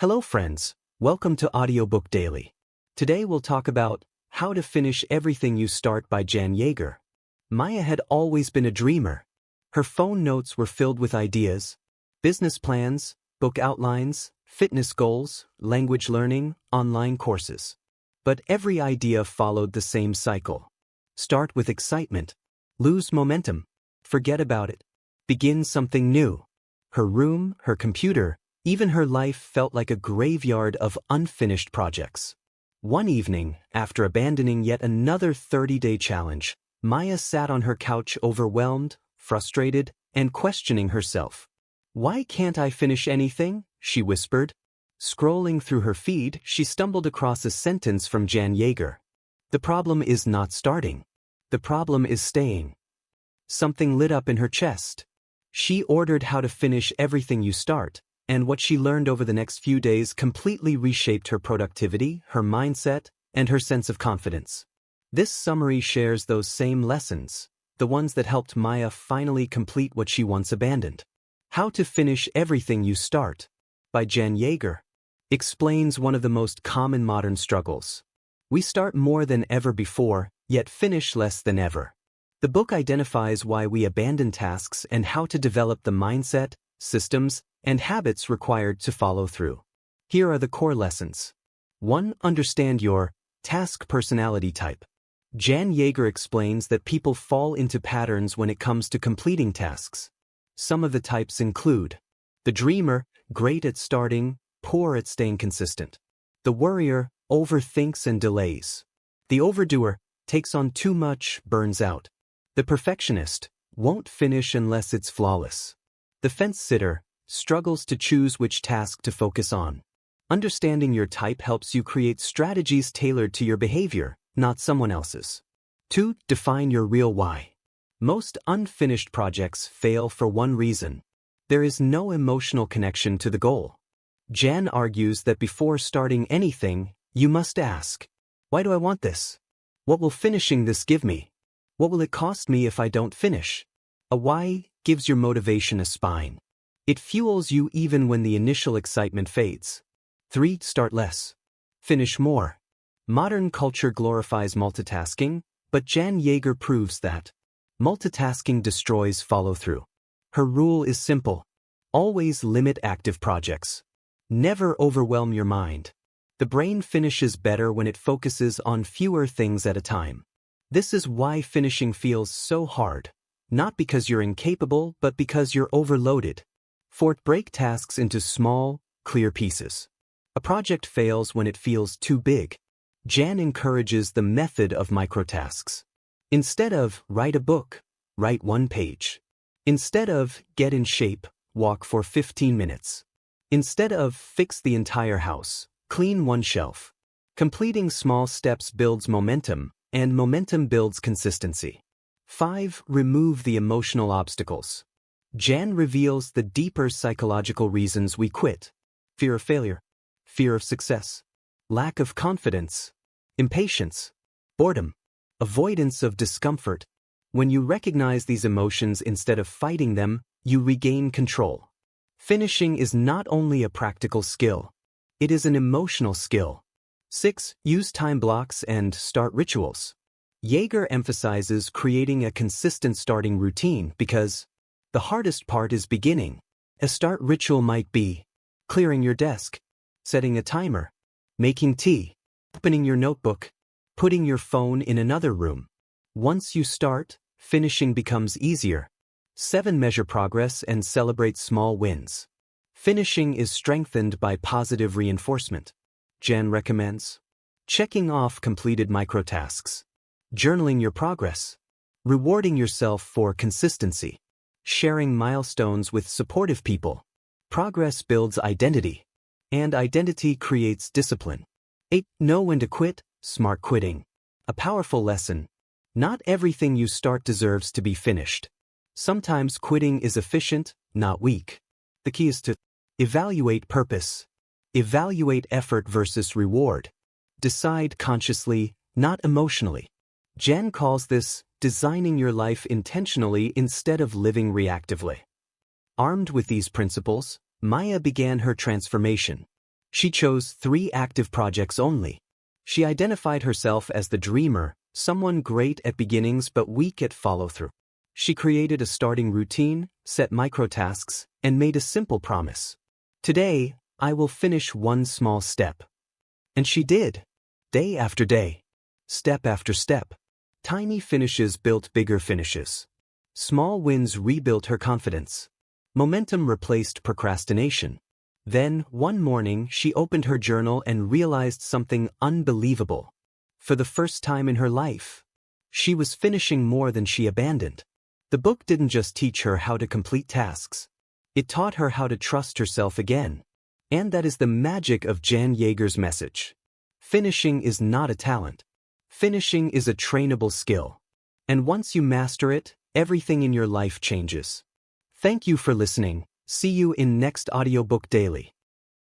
Hello friends, welcome to Audiobook Daily. Today we'll talk about How to Finish Everything You Start by Jan Yager. Maya had always been a dreamer. Her phone notes were filled with ideas, business plans, book outlines, fitness goals, language learning, online courses. But every idea followed the same cycle. Start with excitement, lose momentum, forget about it, begin something new. Her room, her computer, even her life felt like a graveyard of unfinished projects. One evening, after abandoning yet another 30-day challenge, Maya sat on her couch overwhelmed, frustrated, and questioning herself. "Why can't I finish anything?" she whispered. Scrolling through her feed, she stumbled across a sentence from Jan Yager. "The problem is not starting. The problem is staying." Something lit up in her chest. She ordered How to Finish Everything You Start, and what she learned over the next few days completely reshaped her productivity, her mindset, and her sense of confidence. This summary shares those same lessons, the ones that helped Maya finally complete what she once abandoned. How to Finish Everything You Start by Jan Yager explains one of the most common modern struggles. We start more than ever before, yet finish less than ever. The book identifies why we abandon tasks and how to develop the mindset, systems, and habits required to follow through. Here are the core lessons. 1. Understand your task personality type. Jan Yager explains that people fall into patterns when it comes to completing tasks. Some of the types include the dreamer, great at starting, poor at staying consistent. The worrier, overthinks and delays. The overdoer, takes on too much, burns out. The perfectionist, won't finish unless it's flawless. The fence-sitter, struggles to choose which task to focus on. Understanding your type helps you create strategies tailored to your behavior, not someone else's. 2. Define your real why. Most unfinished projects fail for one reason. There is no emotional connection to the goal. Jan argues that before starting anything, you must ask, why do I want this? What will finishing this give me? What will it cost me if I don't finish? A why gives your motivation a spine. It fuels you even when the initial excitement fades. 3. Start less. Finish more. Modern culture glorifies multitasking, but Jan Yager proves that multitasking destroys follow-through. Her rule is simple. Always limit active projects. Never overwhelm your mind. The brain finishes better when it focuses on fewer things at a time. This is why finishing feels so hard. Not because you're incapable, but because you're overloaded. 4. Break tasks into small, clear pieces. A project fails when it feels too big. Jan encourages the method of microtasks. Instead of write a book, write one page. Instead of get in shape, walk for 15 minutes. Instead of fix the entire house, clean one shelf. Completing small steps builds momentum, and momentum builds consistency. 5. Remove the emotional obstacles. Jan reveals the deeper psychological reasons we quit. Fear of failure, fear of success, lack of confidence, impatience, boredom, avoidance of discomfort. When you recognize these emotions instead of fighting them, you regain control. Finishing is not only a practical skill, it is an emotional skill. 6. Use time blocks and start rituals. Yager emphasizes creating a consistent starting routine because the hardest part is beginning. A start ritual might be clearing your desk, setting a timer, making tea, opening your notebook, putting your phone in another room. Once you start, finishing becomes easier. 7. Measure progress and celebrate small wins. Finishing is strengthened by positive reinforcement. Jan recommends checking off completed microtasks, journaling your progress, rewarding yourself for consistency, sharing milestones with supportive people. Progress builds identity, and identity creates discipline. 8. Know when to quit, smart quitting. A powerful lesson. Not everything you start deserves to be finished. Sometimes quitting is efficient, not weak. The key is to evaluate purpose. Evaluate effort versus reward. Decide consciously, not emotionally. Jan calls this designing your life intentionally instead of living reactively. Armed with these principles, Maya began her transformation. She chose 3 active projects only. She identified herself as the dreamer, someone great at beginnings but weak at follow-through. She created a starting routine, set microtasks, and made a simple promise. Today, I will finish one small step. And she did. Day after day. Step after step. Tiny finishes built bigger finishes. Small wins rebuilt her confidence. Momentum replaced procrastination. Then, one morning, she opened her journal and realized something unbelievable. For the first time in her life, she was finishing more than she abandoned. The book didn't just teach her how to complete tasks. It taught her how to trust herself again. And that is the magic of Jan Yager's message. Finishing is not a talent. Finishing is a trainable skill. And once you master it, everything in your life changes. Thank you for listening. See you in next Audiobook Daily.